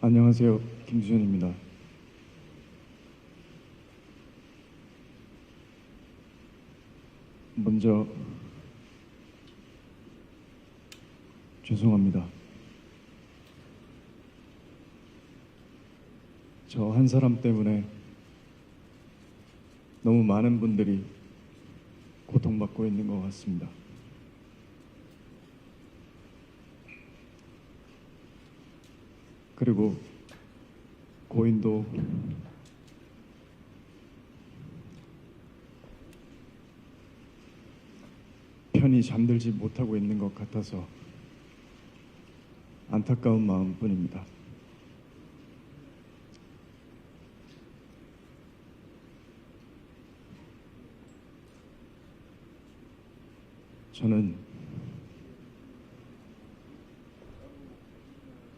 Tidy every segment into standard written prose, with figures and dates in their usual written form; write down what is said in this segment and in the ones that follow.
안녕하세요. 김수현입니다. 먼저 죄송합니다. 저 한 사람 때문에 너무 많은 분들이 고통받고 있는 것 같습니다. 그리고 고인도 편히 잠들지 못하고 있는 것 같아서 안타까운 마음뿐입니다. 저는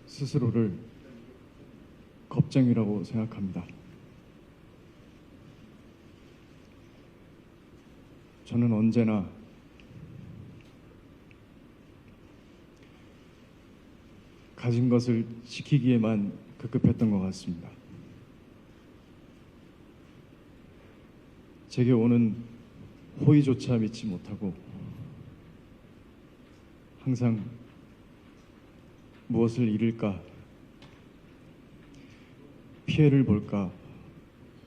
스스로를 겁쟁이라고 생각합니다. 저는 언제나 가진 것을 지키기에만 급급했던 것 같습니다. 제게 오는 호의조차 믿지 못하고 항상 무엇을 잃을까, 피해를 볼까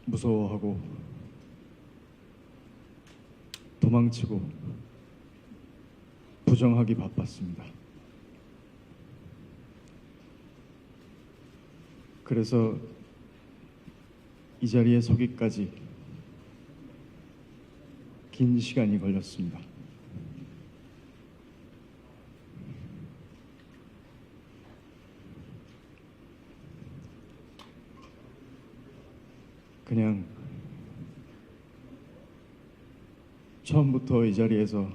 무서워하고 도망치고 부정하기 바빴습니다. 그래서 이 자리에 서기까지 긴 시간이 걸렸습니다. 그냥 처음부터 이 자리에서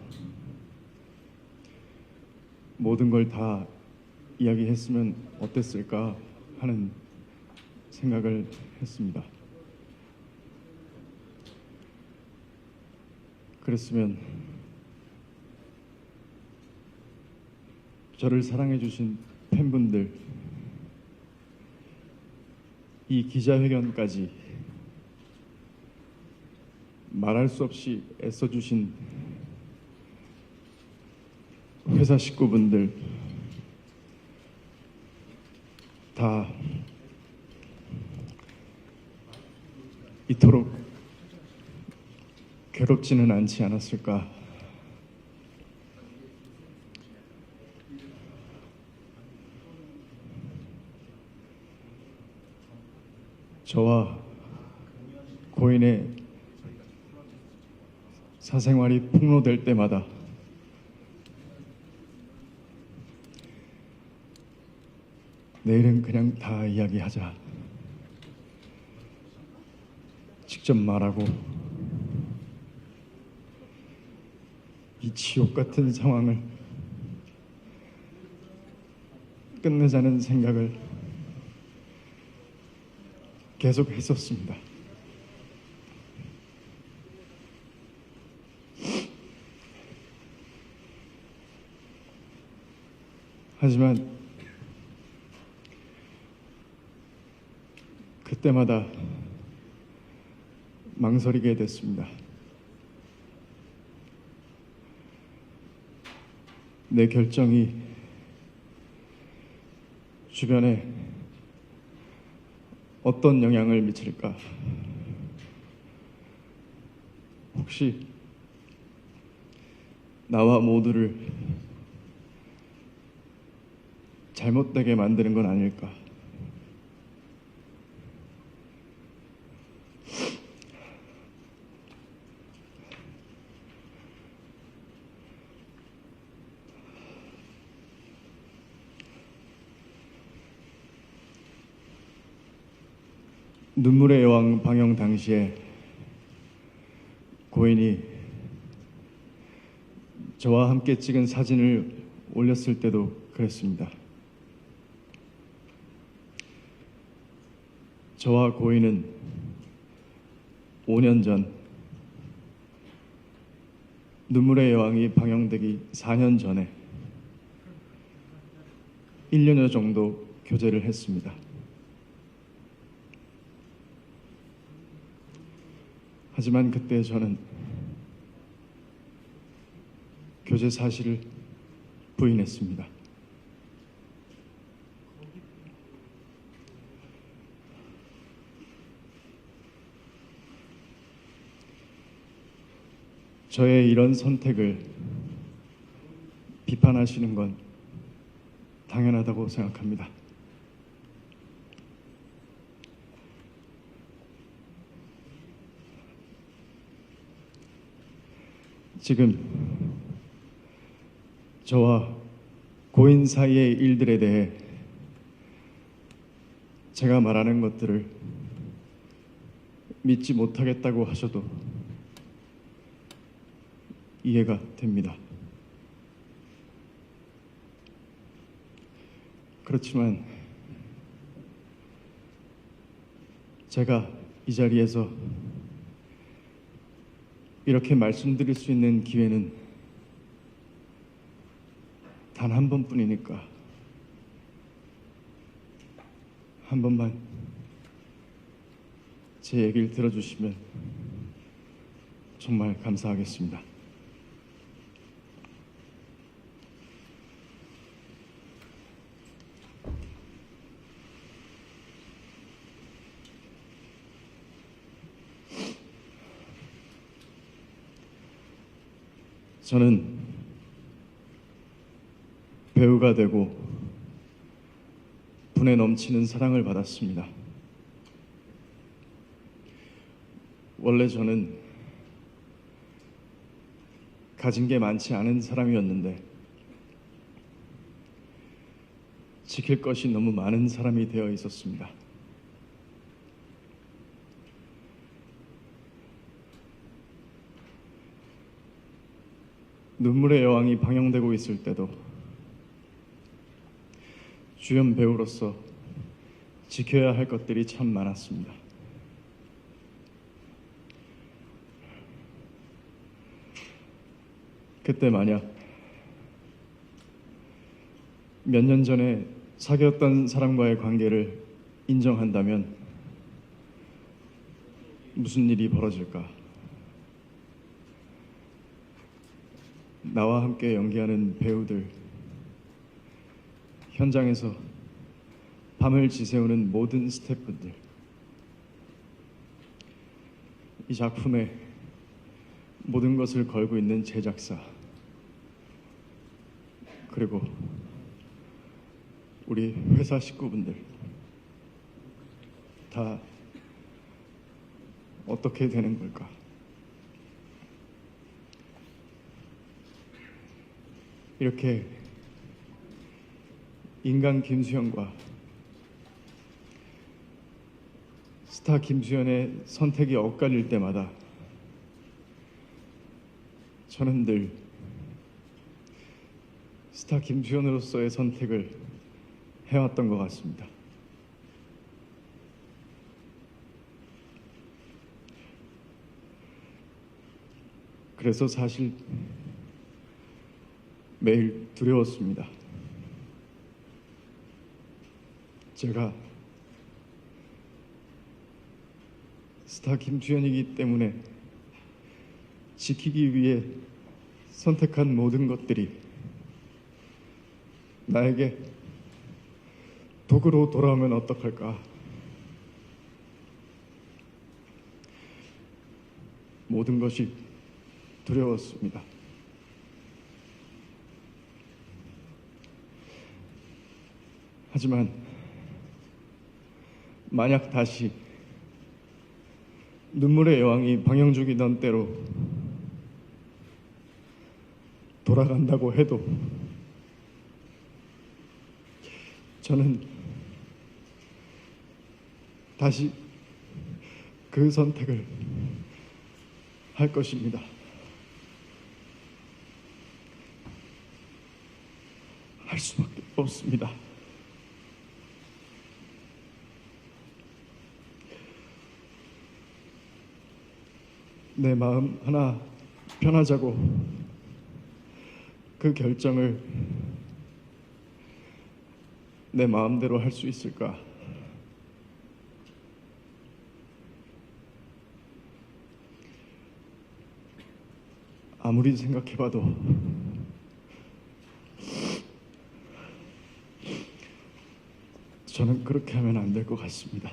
모든 걸 다 이야기했으면 어땠을까 하는 생각을 했습니다. 그랬으면 저를 사랑해 주신 팬분들, 이 기자회견까지 말할 수 없이 애써주신 회사 식구분들 다 이토록 괴롭지는 않지 않았을까. 저와 고인의 사생활이 폭로될 때마다 내일은 그냥 다 이야기하자, 직접 말하고 이 지옥 같은 상황을 끝내자는 생각을 계속 했었습니다. 하지만 그때마다 망설이게 됐습니다. 내 결정이 주변에 어떤 영향을 미칠까? 혹시 나와 모두를 잘못되게 만드는 건 아닐까? 눈물의 여왕 방영 당시에 고인이 저와 함께 찍은 사진을 올렸을 때도 그랬습니다. 저와 고인은 5년 전 눈물의 여왕이 방영되기 4년 전에 1년여 정도 교제를 했습니다. 하지만 그때 저는 교제 사실을 부인했습니다. 저의 이런 선택을 비판하시는 건 당연하다고 생각합니다. 지금 저와 고인 사이의 일들에 대해 제가 말하는 것들을 믿지 못하겠다고 하셔도 이해가 됩니다. 그렇지만 제가 이 자리에서 이렇게 말씀드릴 수 있는 기회는 단 한 번뿐이니까 한 번만 제 얘기를 들어주시면 정말 감사하겠습니다. 저는 배우가 되고 분에 넘치는 사랑을 받았습니다. 원래 저는 가진 게 많지 않은 사람이었는데 지킬 것이 너무 많은 사람이 되어 있었습니다. 눈물의 여왕이 방영되고 있을 때도 주연 배우로서 지켜야 할 것들이 참 많았습니다. 그때 만약 몇 년 전에 사귀었던 사람과의 관계를 인정한다면 무슨 일이 벌어질까? 나와 함께 연기하는 배우들, 현장에서 밤을 지새우는 모든 스태프분들, 이 작품에 모든 것을 걸고 있는 제작사, 그리고 우리 회사 식구분들 다 어떻게 되는 걸까? 이렇게 인간 김수현과 스타 김수현의 선택이 엇갈릴 때마다 저는 늘 스타 김수현으로서의 선택을 해왔던 것 같습니다. 그래서 사실 매일 두려웠습니다. 제가 스타 김수현이기 때문에 지키기 위해 선택한 모든 것들이 나에게 독으로 돌아오면 어떡할까? 모든 것이 두려웠습니다. 하지만 만약 다시 눈물의 여왕이 방영중이던 때로 돌아간다고 해도 저는 다시 그 선택을 할 것입니다. 할 수밖에 없습니다. 내 마음 하나 편하자고 그 결정을 내 마음대로 할 수 있을까? 아무리 생각해봐도 저는 그렇게 하면 안 될 것 같습니다.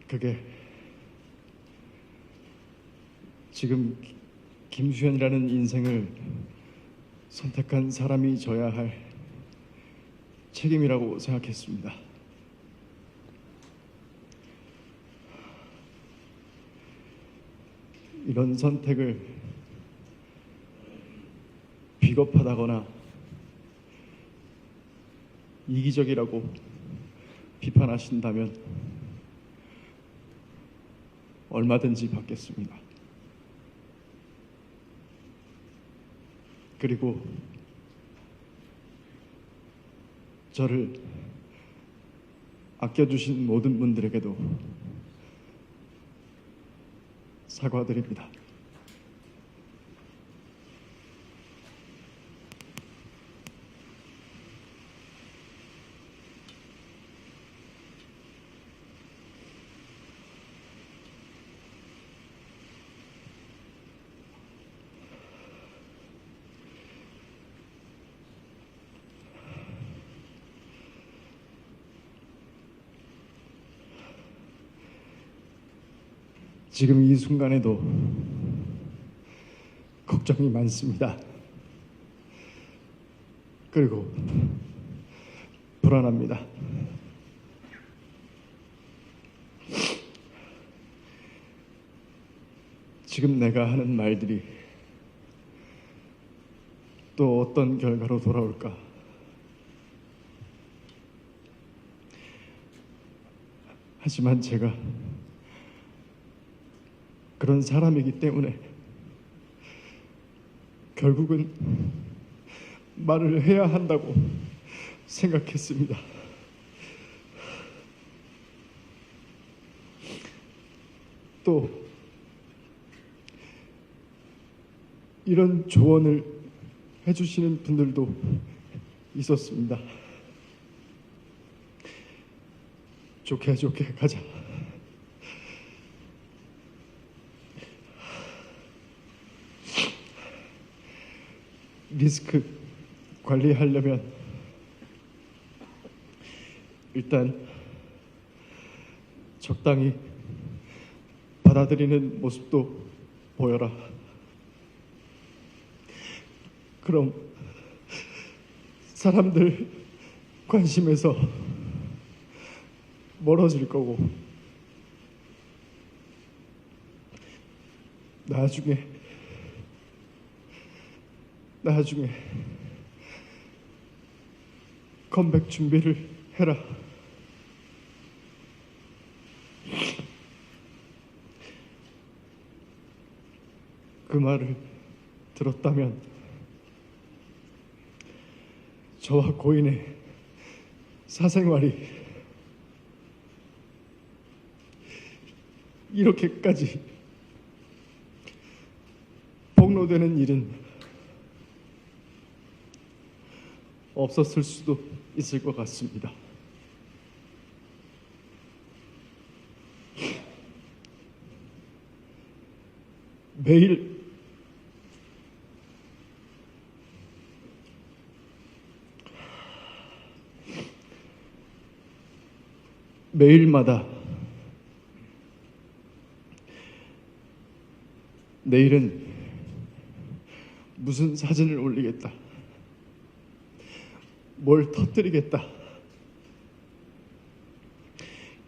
그게 지금 김수현이라는 인생을 선택한 사람이 져야 할 책임이라고 생각했습니다. 이런 선택을 비겁하다거나 이기적이라고 비판하신다면 얼마든지 받겠습니다. 그리고 저를 아껴주신 모든 분들에게도 사과드립니다. 지금 이 순간에도 걱정이 많습니다. 그리고 불안합니다. 지금 내가 하는 말들이 또 어떤 결과로 돌아올까? 하지만 제가 그런 사람이기 때문에 결국은 말을 해야 한다고 생각했습니다. 또 이런 조언을 해주시는 분들도 있었습니다. 좋게 좋게 가자. 리스크 관리하려면 일단 적당히 받아들이는 모습도 보여라. 그럼 사람들 관심에서 멀어질 거고 나중에 컴백 준비를 해라. 그 말을 들었다면 저와 고인의 사생활이 이렇게까지 폭로되는 일은 없었을 수도 있을 것 같습니다. 매일마다 내일은 무슨 사진을 올리겠다, 뭘 터뜨리겠다,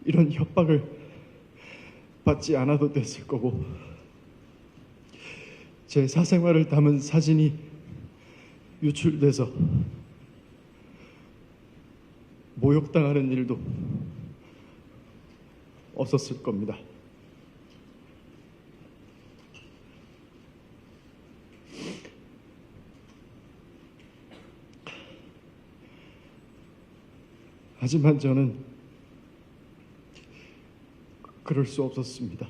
이런 협박을 받지 않아도 됐을 거고, 제 사생활을 담은 사진이 유출돼서 모욕당하는 일도 없었을 겁니다. 하지만 저는 그럴 수 없었습니다.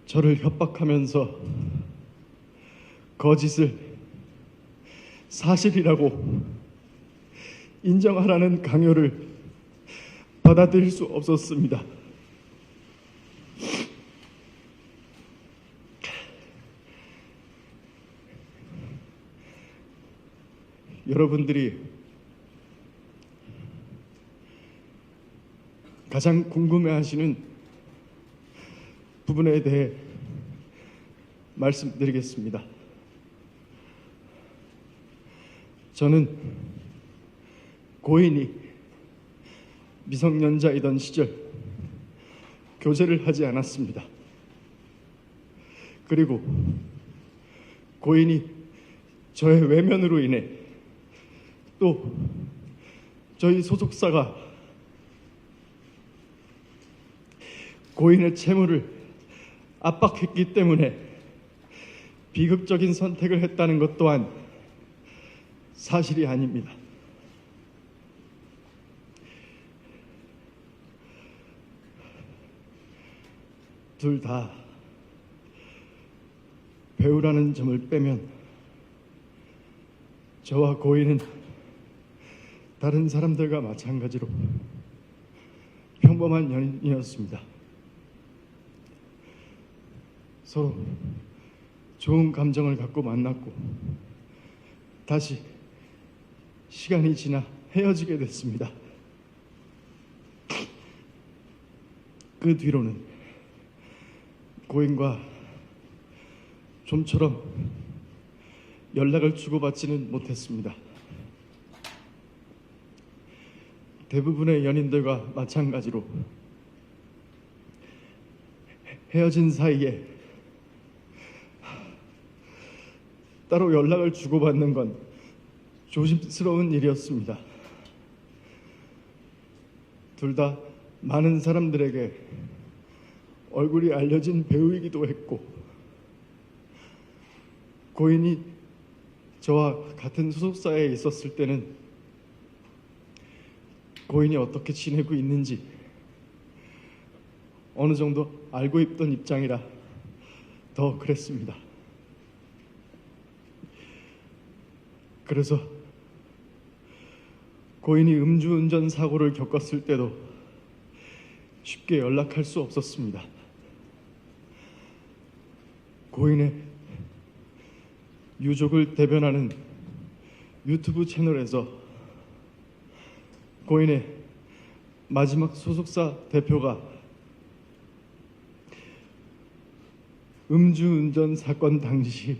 저를 협박하면서 거짓을 사실이라고 인정하라는 강요를 받아들일 수 없었습니다. 여러분들이 가장 궁금해하시는 부분에 대해 말씀드리겠습니다. 저는 고인이 미성년자이던 시절 교제를 하지 않았습니다. 그리고 고인이 저의 외면으로 인해 또 저희 소속사가 고인의 채무를 압박했기 때문에 비극적인 선택을 했다는 것 또한 사실이 아닙니다. 둘 다 배우라는 점을 빼면 저와 고인은 다른 사람들과 마찬가지로 평범한 연인이었습니다. 서로 좋은 감정을 갖고 만났고 다시 시간이 지나 헤어지게 됐습니다. 그 뒤로는 고인과 좀처럼 연락을 주고받지는 못했습니다. 대부분의 연인들과 마찬가지로 헤어진 사이에 따로 연락을 주고받는 건 조심스러운 일이었습니다. 둘 다 많은 사람들에게 얼굴이 알려진 배우이기도 했고, 고인이 저와 같은 소속사에 있었을 때는 고인이 어떻게 지내고 있는지 어느 정도 알고 있던 입장이라 더 그랬습니다. 그래서 고인이 음주운전 사고를 겪었을 때도 쉽게 연락할 수 없었습니다. 고인의 유족을 대변하는 유튜브 채널에서 고인의 마지막 소속사 대표가 음주운전 사건 당시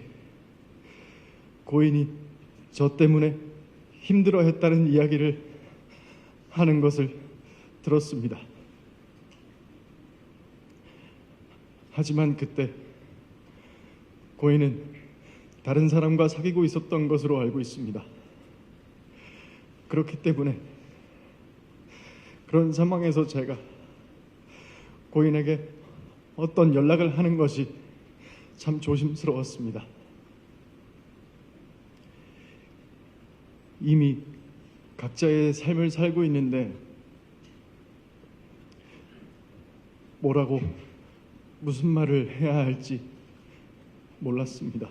고인이 저 때문에 힘들어했다는 이야기를 하는 것을 들었습니다. 하지만 그때 고인은 다른 사람과 사귀고 있었던 것으로 알고 있습니다. 그렇기 때문에 그런 상황에서 제가 고인에게 어떤 연락을 하는 것이 참 조심스러웠습니다. 이미 각자의 삶을 살고 있는데 뭐라고 무슨 말을 해야 할지 몰랐습니다.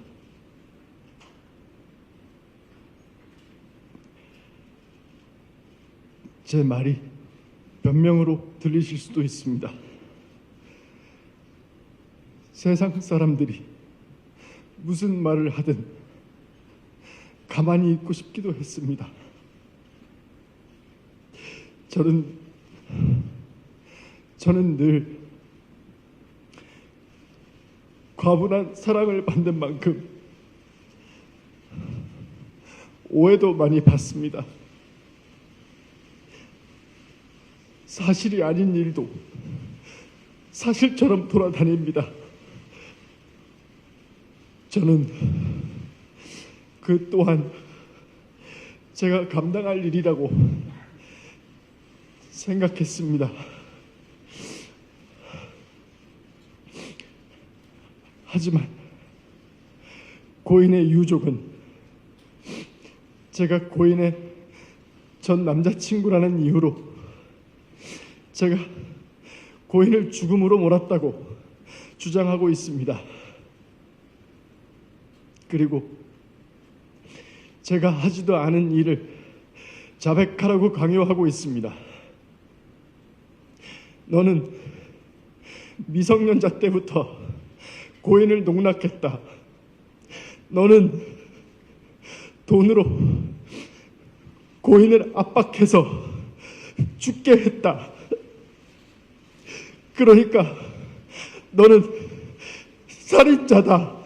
제 말이 변명으로 들리실 수도 있습니다. 세상 사람들이 무슨 말을 하든 가만히 있고 싶기도 했습니다. 저는 늘 과분한 사랑을 받는 만큼 오해도 많이 받습니다. 사실이 아닌 일도 사실처럼 돌아다닙니다. 저는 그 또한 제가 감당할 일이라고 생각했습니다. 하지만 고인의 유족은 제가 고인의 전 남자친구라는 이유로 제가 고인을 죽음으로 몰았다고 주장하고 있습니다. 그리고 제가 하지도 않은 일을 자백하라고 강요하고 있습니다. 너는 미성년자 때부터 고인을 농락했다. 너는 돈으로 고인을 압박해서 죽게 했다. 그러니까 너는 살인자다.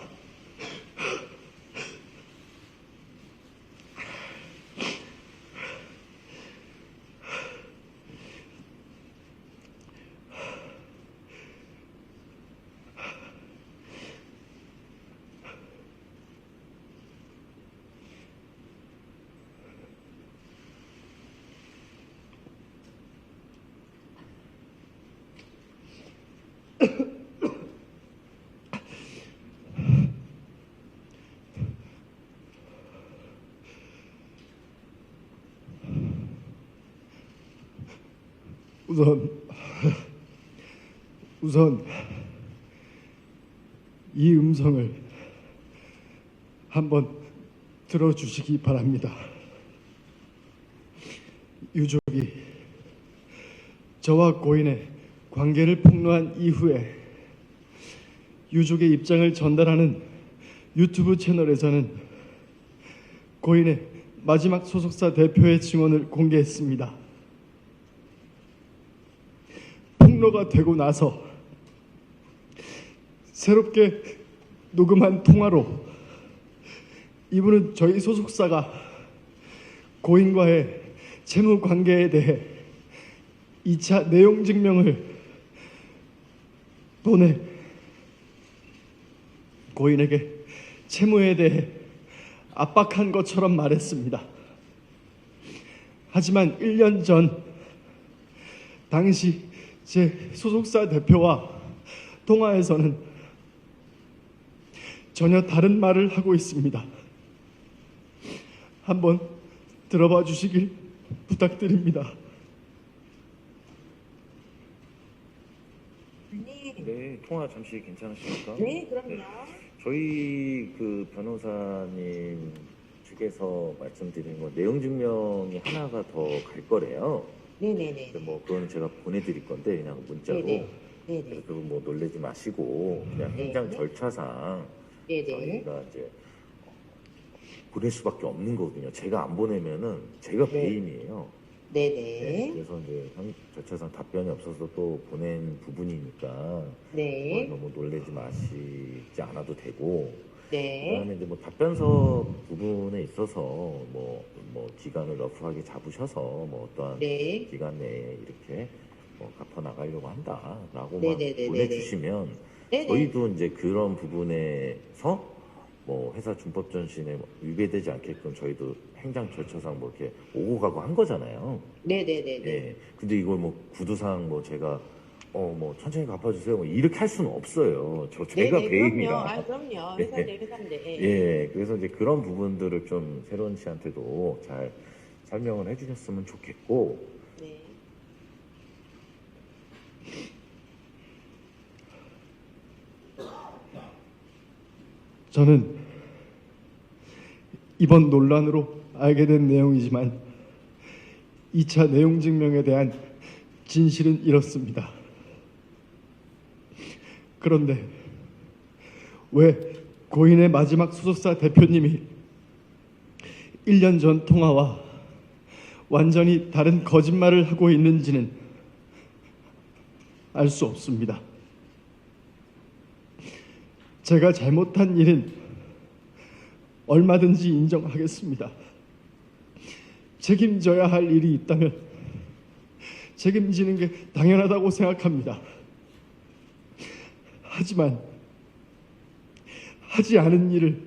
우선 이 음성을 한번 들어주시기 바랍니다. 유족이 저와 고인의 관계를 폭로한 이후에 유족의 입장을 전달하는 유튜브 채널에서는 고인의 마지막 소속사 대표의 증언을 공개했습니다. 폭로가 되고 나서 새롭게 녹음한 통화로 이분은 저희 소속사가 고인과의 채무 관계에 대해 2차 내용 증명을 보내 고인에게 채무에 대해 압박한 것처럼 말했습니다. 하지만 1년 전 당시 제 소속사 대표와 통화에서는 전혀 다른 말을 하고 있습니다. 한번 들어봐 주시길 부탁드립니다. 네, 통화 잠시 괜찮으십니까? 네, 그럼요. 네. 저희 그 변호사님 측에서 말씀드린 건 내용 증명이 하나가 더 갈 거래요. 네네네. 근데 뭐 그건 제가 보내드릴 건데 그냥 문자로. 네네. 네네. 그거 뭐 놀래지 마시고 그냥 행정 네. 절차상 네네. 저희가 이제 보낼 수밖에 없는 거거든요. 제가 안 보내면은 제가 네. 배임이에요. 네네. 네, 그래서 이제 절차상 답변이 없어서 또 보낸 부분이니까 네. 너무 놀라지 마시지 않아도 되고 네. 그다음에 이제 뭐 답변서 부분에 있어서 뭐 기간을 러프하게 잡으셔서 뭐 어떠한 네. 기간 내에 이렇게 뭐 갚아 나가려고 한다라고만 네네네네네. 보내주시면 네네. 저희도 이제 그런 부분에서 뭐 회사 준법 전신에 위배되지 않게끔 저희도 행정 절차상 뭐 이렇게 오고 가고 한 거잖아요. 네네네네. 예. 근데 이걸 뭐 구두상 뭐 제가 뭐 천천히 갚아주세요 뭐 이렇게 할 수는 없어요. 제가 네네, 배임이라. 그럼요. 예. 회사인데 회사인데. 예. 예. 그래서 이제 그런 부분들을 좀 새로운 씨한테도 잘 설명을 해주셨으면 좋겠고. 네. 저는 이번 논란으로 알게 된 내용이지만 2차 내용 증명에 대한 진실은 이렇습니다. 그런데 왜 고인의 마지막 소속사 대표님이 1년 전 통화와 완전히 다른 거짓말을 하고 있는지는 알 수 없습니다. 제가 잘못한 일은 얼마든지 인정하겠습니다. 책임져야 할 일이 있다면 책임지는 게 당연하다고 생각합니다. 하지만 하지 않은 일을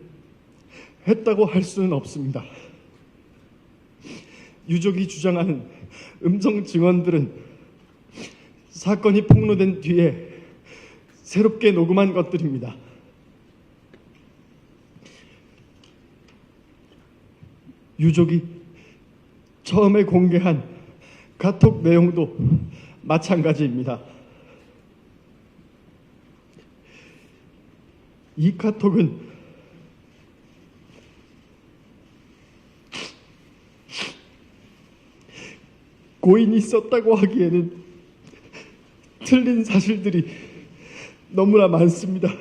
했다고 할 수는 없습니다. 유족이 주장하는 음성 증언들은 사건이 폭로된 뒤에 새롭게 녹음한 것들입니다. 유족이 처음에 공개한 카톡 내용도 마찬가지입니다. 이 카톡은 고인이 썼다고 하기에는 틀린 사실들이 너무나 많습니다.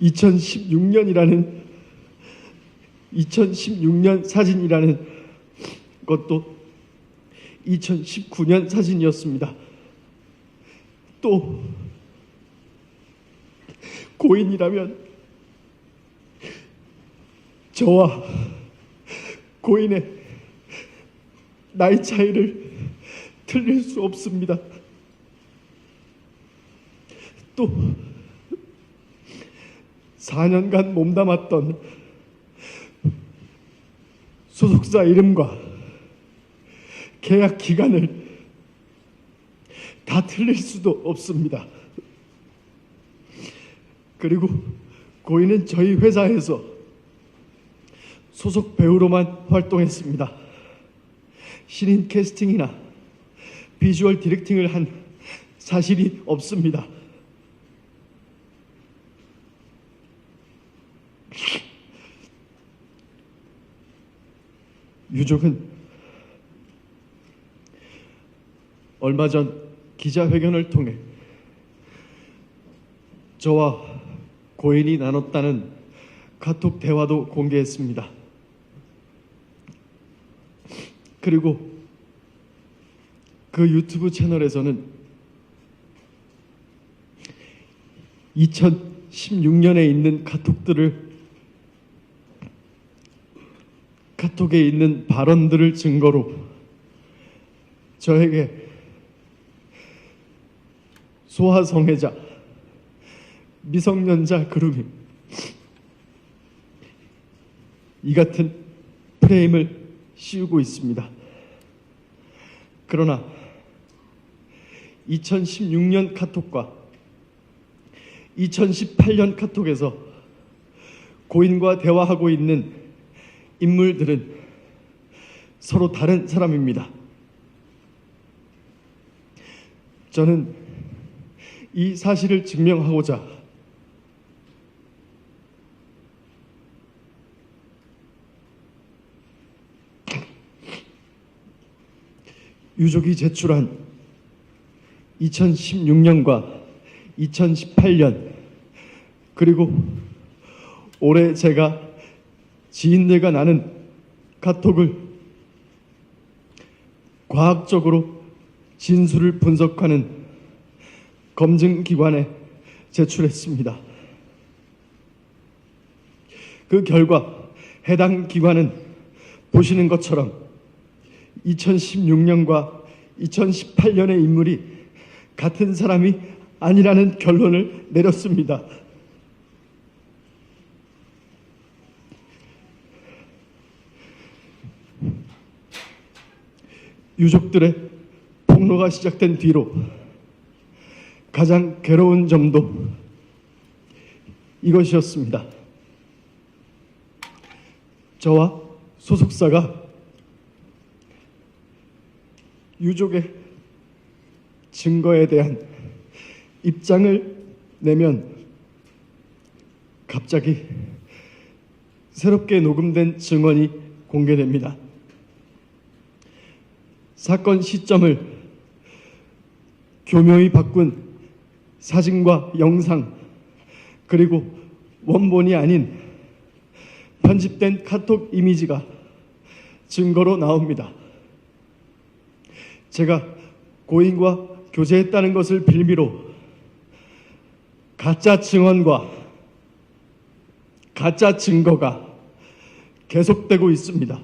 2016년 사진이라는 것도 2019년 사진이었습니다. 또 고인이라면 저와 고인의 나이 차이를 틀릴 수 없습니다. 또 4년간 몸담았던 소속사 이름과 계약 기간을 다 틀릴 수도 없습니다. 그리고 고인은 저희 회사에서 소속 배우로만 활동했습니다. 신인 캐스팅이나 비주얼 디렉팅을 한 사실이 없습니다. 유족은 얼마 전 기자회견을 통해 저와 고인이 나눴다는 카톡 대화도 공개했습니다. 그리고 그 유튜브 채널에서는 2016년에 있는 카톡에 있는 발언들을 증거로 저에게 소아성애자, 미성년자 그루밍 이 같은 프레임을 씌우고 있습니다. 그러나 2016년 카톡과 2018년 카톡에서 고인과 대화하고 있는 인물들은 서로 다른 사람입니다. 저는 이 사실을 증명하고자 유족이 제출한 2016년과 2018년 그리고 올해 제가 지인들과 나눈 카톡을 과학적으로 진술을 분석하는 검증기관에 제출했습니다. 그 결과 해당 기관은 보시는 것처럼 2016년과 2018년의 인물이 같은 사람이 아니라는 결론을 내렸습니다. 유족들의 폭로가 시작된 뒤로 가장 괴로운 점도 이것이었습니다. 저와 소속사가 유족의 증거에 대한 입장을 내면 갑자기 새롭게 녹음된 증언이 공개됩니다. 사건 시점을 교묘히 바꾼 사진과 영상 그리고 원본이 아닌 편집된 카톡 이미지가 증거로 나옵니다. 제가 고인과 교제했다는 것을 빌미로 가짜 증언과 가짜 증거가 계속되고 있습니다.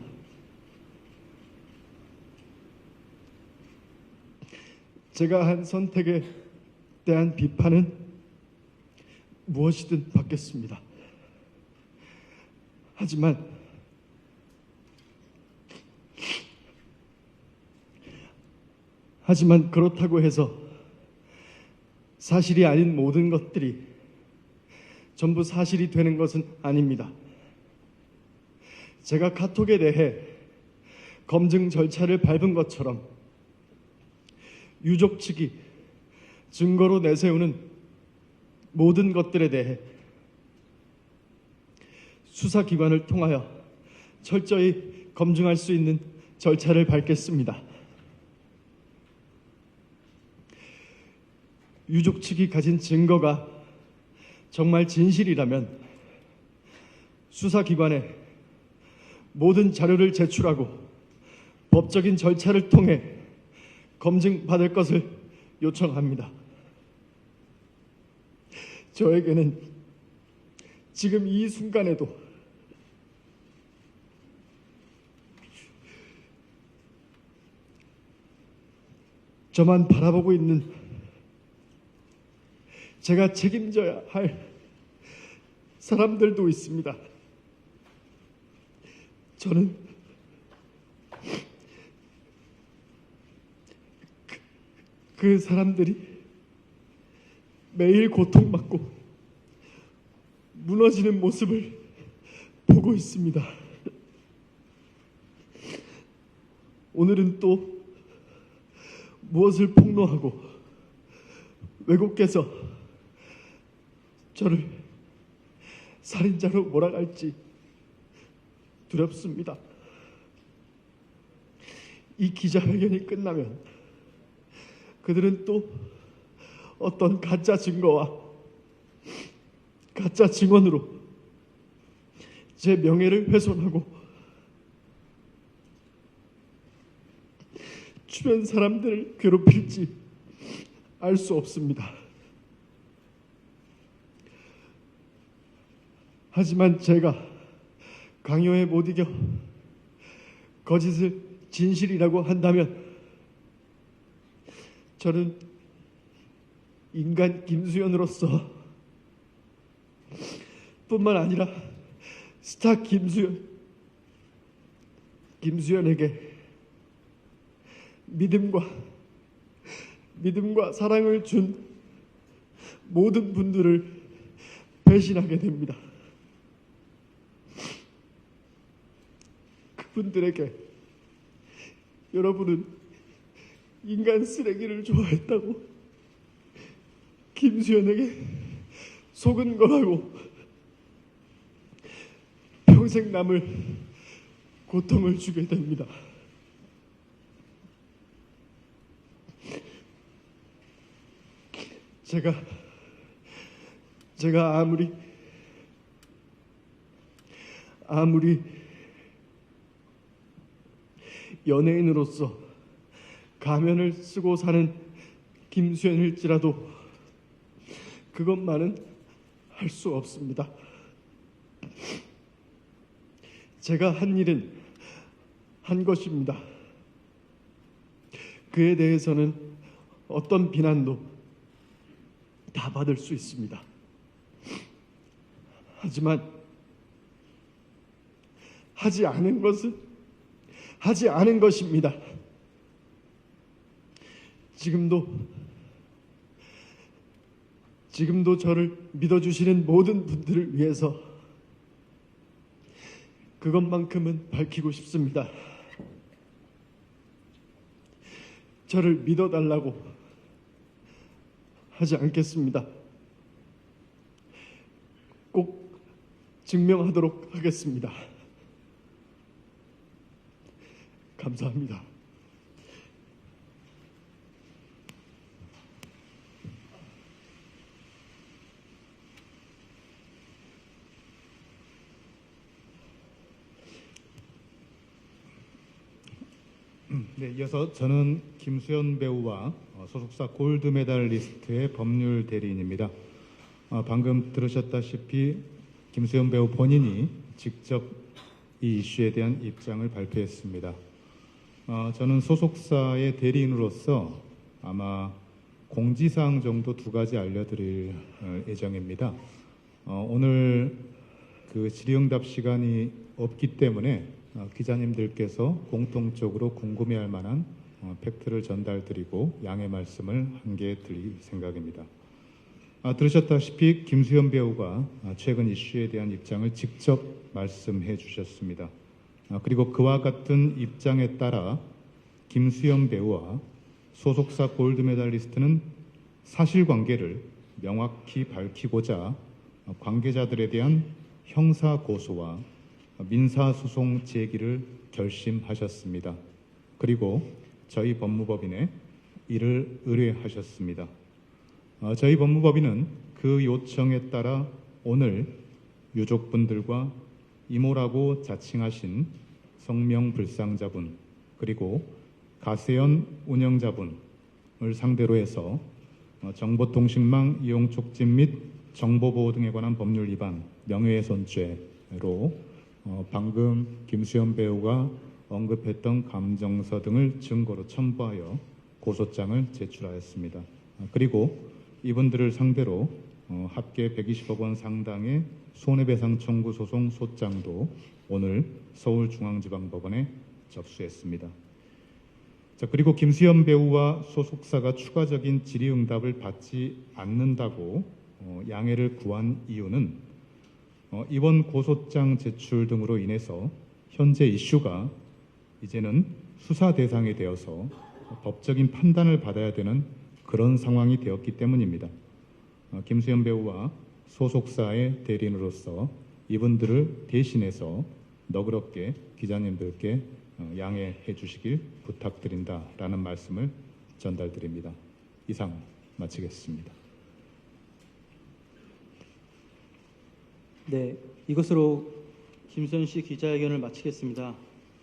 제가 한 선택에 대한 비판은 무엇이든 받겠습니다. 하지만 그렇다고 해서 사실이 아닌 모든 것들이 전부 사실이 되는 것은 아닙니다. 제가 카톡에 대해 검증 절차를 밟은 것처럼 유족 측이 증거로 내세우는 모든 것들에 대해 수사기관을 통하여 철저히 검증할 수 있는 절차를 밟겠습니다. 유족 측이 가진 증거가 정말 진실이라면 수사기관에 모든 자료를 제출하고 법적인 절차를 통해 검증받을 것을 요청합니다. 저에게는 지금 이 순간에도 저만 바라보고 있는 제가 책임져야 할 사람들도 있습니다. 저는 그 사람들이 매일 고통받고 무너지는 모습을 보고 있습니다. 오늘은 또 무엇을 폭로하고 왜곡해서 저를 살인자로 몰아갈지 두렵습니다. 이 기자회견이 끝나면 그들은 또 어떤 가짜 증거와 가짜 증언으로 제 명예를 훼손하고 주변 사람들을 괴롭힐지 알 수 없습니다. 하지만 제가 강요에 못 이겨 거짓을 진실이라고 한다면 저는 인간 김수현으로서 뿐만 아니라 스타 김수현에게 믿음과 사랑을 준 모든 분들을 배신하게 됩니다. 그분들에게 여러분은 인간 쓰레기를 좋아했다고 김수현에게 속은 거라고 평생 남을 고통을 주게 됩니다. 제가 아무리 연예인으로서 가면을 쓰고 사는 김수현일지라도 그것만은 할 수 없습니다. 제가 한 일은 한 것입니다. 그에 대해서는 어떤 비난도 다 받을 수 있습니다. 하지만 하지 않은 것은 하지 않은 것입니다. 지금도 저를 믿어주시는 모든 분들을 위해서 그것만큼은 밝히고 싶습니다. 저를 믿어달라고 하지 않겠습니다. 꼭 증명하도록 하겠습니다. 감사합니다. 네, 이어서 저는 김수현 배우와 소속사 골드메달리스트의 법률 대리인입니다. 방금 들으셨다시피 김수현 배우 본인이 직접 이 이슈에 대한 입장을 발표했습니다. 저는 소속사의 대리인으로서 아마 공지사항 정도 두 가지 알려드릴 예정입니다. 오늘 그 질의응답 시간이 없기 때문에 기자님들께서 공통적으로 궁금해할 만한 팩트를 전달드리고 양해 말씀을 한 개 드릴 생각입니다. 들으셨다시피 김수현 배우가 최근 이슈에 대한 입장을 직접 말씀해 주셨습니다. 그리고 그와 같은 입장에 따라 김수현 배우와 소속사 골드메달리스트는 사실관계를 명확히 밝히고자 관계자들에 대한 형사 고소와 민사소송 제기를 결심하셨습니다. 그리고 저희 법무법인에 이를 의뢰하셨습니다. 저희 법무법인은 그 요청에 따라 오늘 유족분들과 이모라고 자칭하신 성명불상자분 그리고 가세연 운영자분을 상대로 해서 정보통신망 이용 촉진 및 정보보호 등에 관한 법률 위반 명예훼손죄로 방금 김수현 배우가 언급했던 감정서 등을 증거로 첨부하여 고소장을 제출하였습니다. 그리고 이분들을 상대로 합계 120억 원 상당의 손해배상 청구 소송 소장도 오늘 서울중앙지방법원에 접수했습니다. 자, 그리고 김수현 배우와 소속사가 추가적인 질의응답을 받지 않는다고 양해를 구한 이유는 이번 고소장 제출 등으로 인해서 현재 이슈가 이제는 수사 대상이 되어서 법적인 판단을 받아야 되는 그런 상황이 되었기 때문입니다. 김수현 배우와 소속사의 대리인으로서 이분들을 대신해서 너그럽게 기자님들께 양해해 주시길 부탁드린다라는 말씀을 전달드립니다. 이상 마치겠습니다. 네, 이것으로 김수현 씨 기자회견을 마치겠습니다.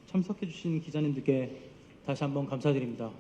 참석해 주신 기자님들께 다시 한번 감사드립니다.